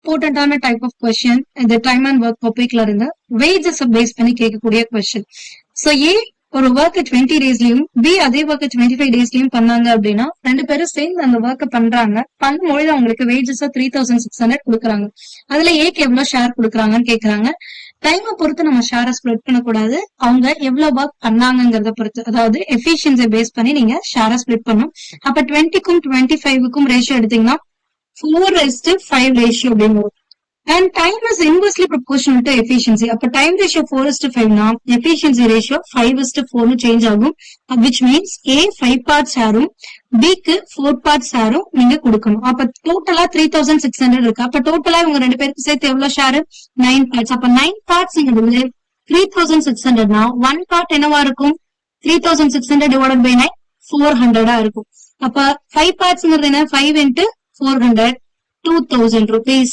இம்பார்ட்டன்டான type of question இந்த time and work டாபிக்ல இருந்து வேஜஸ் பேஸ் பண்ணி கேட்கக்கூடிய கொஸ்டின். சோ ஏ ஒரு ஒர்க் 20 டேஸ்லயும் பி அதே ஒர்க் 25 டேஸ்லயும் பண்ணாங்க அப்படின்னா ரெண்டு பேரும் சேர்ந்து அந்த ஒர்க் பண்றாங்க. பண்ணும்பொழுது அவங்களுக்கு வேஜஸ் 3600 கொடுக்குறாங்க. அதுல ஏக்கு எவ்வளவு ஷேர் கொடுக்குறாங்கன்னு கேக்குறாங்க. டைமை பொறுத்து நம்ம ஷேரை ஸ்ப்ளிட் பண்ணக்கூடாது, அவங்க எவ்வளவு ஒர்க் பண்ணாங்கிறத பொறுத்து, அதாவது எஃபிஷியன்சியை பேஸ் பண்ணி நீங்க ஷேரை ஸ்ப்ளிட் பண்ணும். அப்ப 20க்கும் 25க்கும் ரேஷியோ எடுத்தீங்கன்னா 4:5 ரேஷியோ அப்படின்னு வரும். And time is inversely proportional to efficiency. அப்ப time ratio 4:5 னா efficiency ratio 5:4 சேஞ்ச் ஆகும். which means A 5 parts ஷேரும் B க்கு 4 parts ஷேரும் நீங்க கொடுக்கணும். அப்ப டோட்டலா 3600 இருக்கு. அப்ப டோட்டலா இவங்க ரெண்டு பேருக்கு சேர்த்து எவ்வளவு ஷேர்? 9 parts. அப்ப 9 parts 3600 னா 1 part என்னவா இருக்கும்? 3600 divided by 9 400 இருக்கும். அப்ப 5 parts என்ன? 5 into 400 2000 rupees.